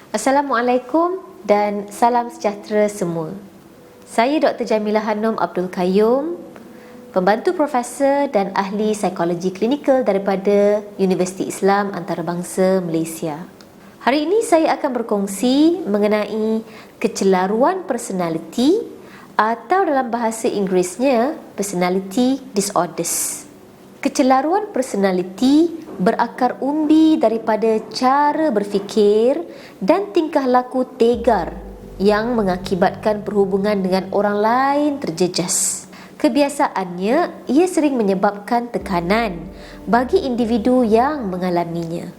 Assalamualaikum dan salam sejahtera semua. Saya Dr. Jamilah Hanum Abdul Qayyum, pembantu profesor dan ahli psikologi klinikal daripada Universiti Islam Antarabangsa Malaysia. Hari ini saya akan berkongsi mengenai kecelaruan personality atau dalam bahasa Inggerisnya personality disorders. Kecelaruan personality berakar umbi daripada cara berfikir dan tingkah laku tegar yang mengakibatkan perhubungan dengan orang lain terjejas. Kebiasaannya, ia sering menyebabkan tekanan bagi individu yang mengalaminya.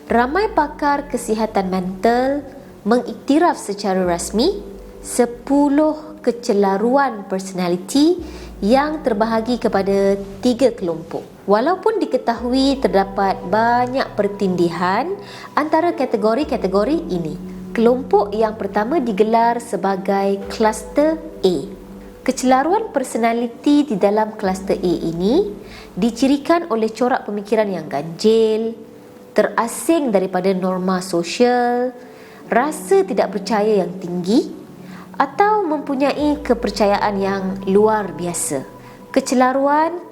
Ramai pakar kesihatan mental mengiktiraf secara rasmi 10 kecelaruan personality yang terbahagi kepada 3 kelompok. Walaupun diketahui terdapat banyak pertindihan antara kategori-kategori ini. Kelompok yang pertama digelar sebagai kluster A. Kecelaruan personality di dalam kluster A ini dicirikan oleh corak pemikiran yang ganjil, terasing daripada norma sosial, rasa tidak percaya yang tinggi atau mempunyai kepercayaan yang luar biasa. Kecelaruan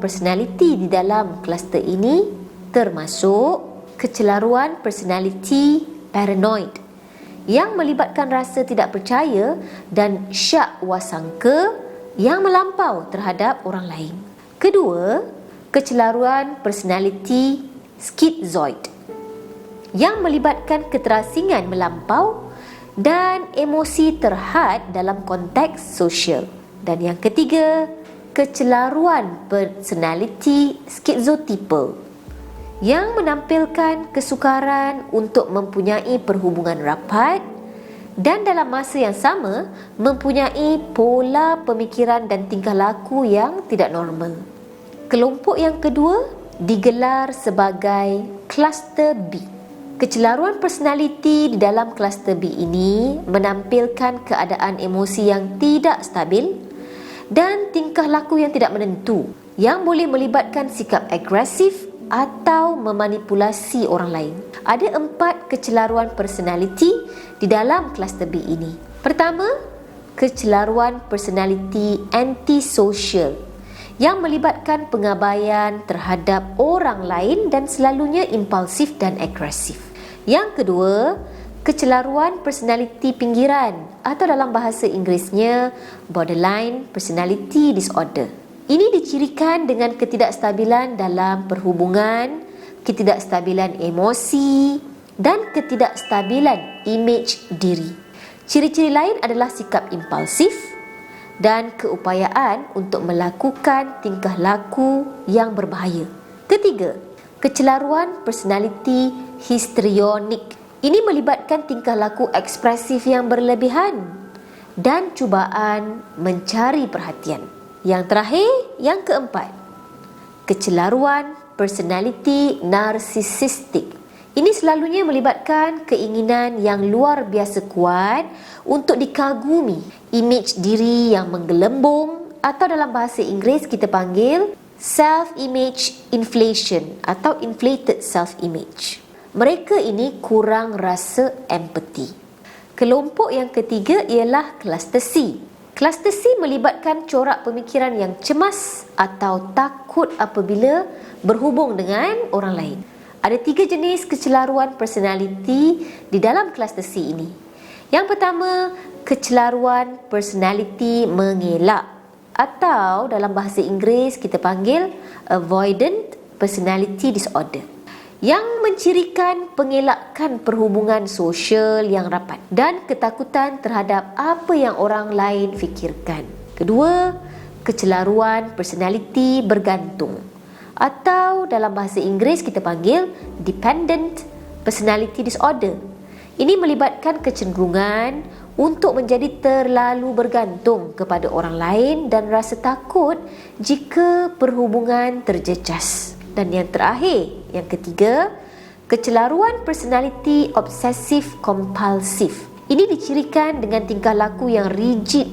personality di dalam kluster ini termasuk kecelaruan personality paranoid yang melibatkan rasa tidak percaya dan syak wasangka yang melampau terhadap orang lain. Kedua, kecelaruan personality schizoid yang melibatkan keterasingan melampau dan emosi terhad dalam konteks sosial. Dan yang ketiga, kecelaruan personality schizotypal yang menampilkan kesukaran untuk mempunyai perhubungan rapat dan dalam masa yang sama mempunyai pola pemikiran dan tingkah laku yang tidak normal. Kelompok yang kedua digelar sebagai kluster B. Kecelaruan personality di dalam kluster B ini menampilkan keadaan emosi yang tidak stabil dan tingkah laku yang tidak menentu yang boleh melibatkan sikap agresif atau memanipulasi orang lain. Ada 4 kecelaruan personality di dalam kluster B ini. Pertama, kecelaruan personality antisocial yang melibatkan pengabaian terhadap orang lain dan selalunya impulsif dan agresif. Yang kedua, kecelaruan personality pinggiran atau dalam bahasa Inggerisnya borderline personality disorder. Ini dicirikan dengan ketidakstabilan dalam perhubungan, ketidakstabilan emosi dan ketidakstabilan imej diri. Ciri-ciri lain adalah sikap impulsif dan keupayaan untuk melakukan tingkah laku yang berbahaya. Ketiga, kecelaruan personality histrionik. Ini melibatkan tingkah laku ekspresif yang berlebihan dan cubaan mencari perhatian. Yang terakhir, yang keempat, kecelaruan personality narsisistik. Ini selalunya melibatkan keinginan yang luar biasa kuat untuk dikagumi, imej diri yang menggelembung atau dalam bahasa Inggeris kita panggil self-image inflation atau inflated self-image. Mereka ini kurang rasa empati. Kelompok yang ketiga ialah kluster C. Kluster C melibatkan corak pemikiran yang cemas atau takut apabila berhubung dengan orang lain. Ada 3 jenis kecelaruan personality di dalam kluster C ini. Yang pertama, kecelaruan personality mengelak atau dalam bahasa Inggeris kita panggil avoidant personality disorder yang mencirikan pengelakan perhubungan sosial yang rapat dan ketakutan terhadap apa yang orang lain fikirkan. Kedua, kecelaruan personality bergantung atau dalam bahasa Inggeris kita panggil dependent personality disorder. Ini melibatkan kecenderungan untuk menjadi terlalu bergantung kepada orang lain dan rasa takut jika perhubungan terjejas. Dan yang terakhir, yang ketiga, kecelaruan personality obsesif kompulsif. Ini dicirikan dengan tingkah laku yang rigid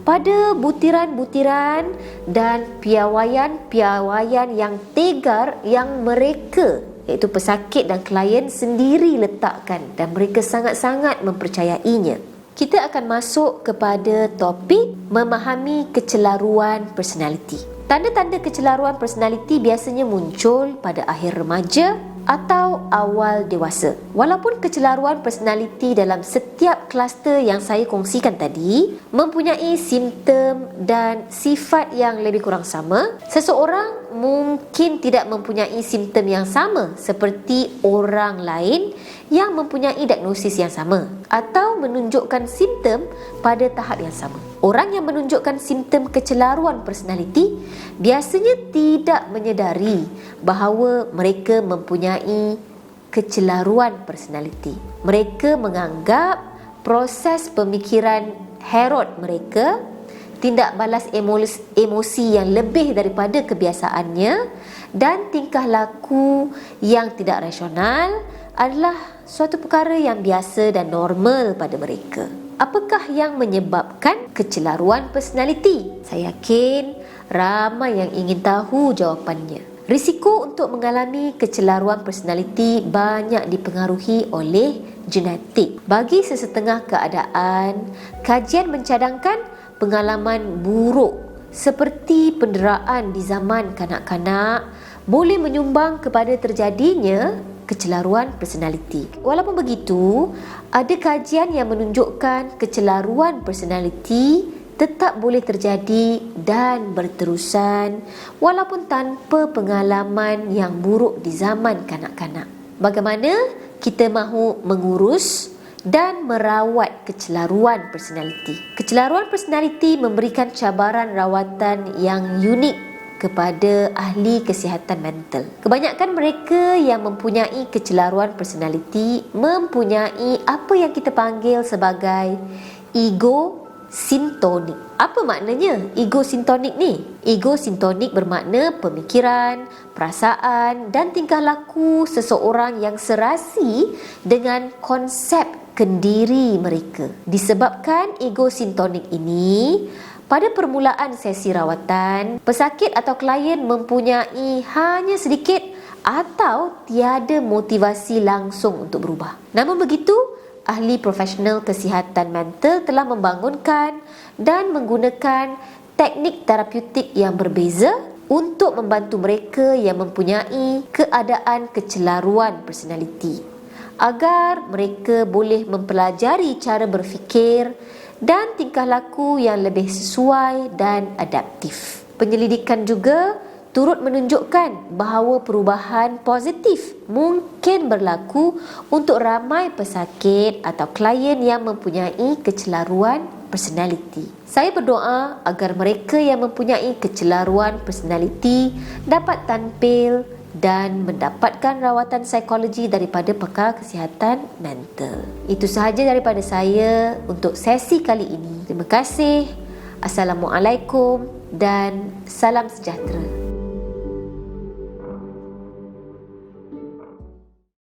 pada butiran-butiran dan piawaian-piawaian yang tegar yang mereka, iaitu pesakit dan klien sendiri letakkan dan mereka sangat-sangat mempercayainya. Kita akan masuk kepada topik memahami kecelaruan personaliti. Tanda-tanda kecelaruan personaliti biasanya muncul pada akhir remaja atau awal dewasa. Walaupun kecelaruan personaliti dalam setiap kluster yang saya kongsikan tadi mempunyai simptom dan sifat yang lebih kurang sama, seseorang mungkin tidak mempunyai simptom yang sama seperti orang lain yang mempunyai diagnosis yang sama atau menunjukkan simptom pada tahap yang sama. Orang yang menunjukkan simptom kecelaruan personaliti biasanya tidak menyedari bahawa mereka mempunyai kecelaruan personaliti. Mereka menganggap proses pemikiran Herod mereka, tindak balas emosi yang lebih daripada kebiasaannya dan tingkah laku yang tidak rasional adalah suatu perkara yang biasa dan normal pada mereka. Apakah yang menyebabkan kecelaruan personaliti? Saya yakin ramai yang ingin tahu jawapannya. Risiko untuk mengalami kecelaruan personaliti banyak dipengaruhi oleh genetik. Bagi sesetengah keadaan, kajian mencadangkan pengalaman buruk seperti penderaan di zaman kanak-kanak boleh menyumbang kepada terjadinya kecelaruan personaliti. Walaupun begitu, ada kajian yang menunjukkan kecelaruan personaliti tetap boleh terjadi dan berterusan walaupun tanpa pengalaman yang buruk di zaman kanak-kanak. Bagaimana kita mahu mengurus dan merawat kecelaruan personaliti? Kecelaruan personaliti memberikan cabaran rawatan yang unik kepada ahli kesihatan mental. Kebanyakan mereka yang mempunyai kecelaruan personaliti mempunyai apa yang kita panggil sebagai ego sintonik. Apa maknanya ego sintonik ni? Ego sintonik bermakna pemikiran, perasaan dan tingkah laku seseorang yang serasi dengan konsep kendiri mereka. Disebabkan ego sintonik ini, pada permulaan sesi rawatan, pesakit atau klien mempunyai hanya sedikit atau tiada motivasi langsung untuk berubah. Namun begitu, ahli profesional kesihatan mental telah membangunkan dan menggunakan teknik terapeutik yang berbeza untuk membantu mereka yang mempunyai keadaan kecelaruan personaliti agar mereka boleh mempelajari cara berfikir dan tingkah laku yang lebih sesuai dan adaptif. Penyelidikan juga turut menunjukkan bahawa perubahan positif mungkin berlaku untuk ramai pesakit atau klien yang mempunyai kecelaruan personaliti. Saya berdoa agar mereka yang mempunyai kecelaruan personaliti dapat tampil dan mendapatkan rawatan psikologi daripada pakar kesihatan mental. Itu sahaja daripada saya untuk sesi kali ini. Terima kasih. Assalamualaikum dan salam sejahtera.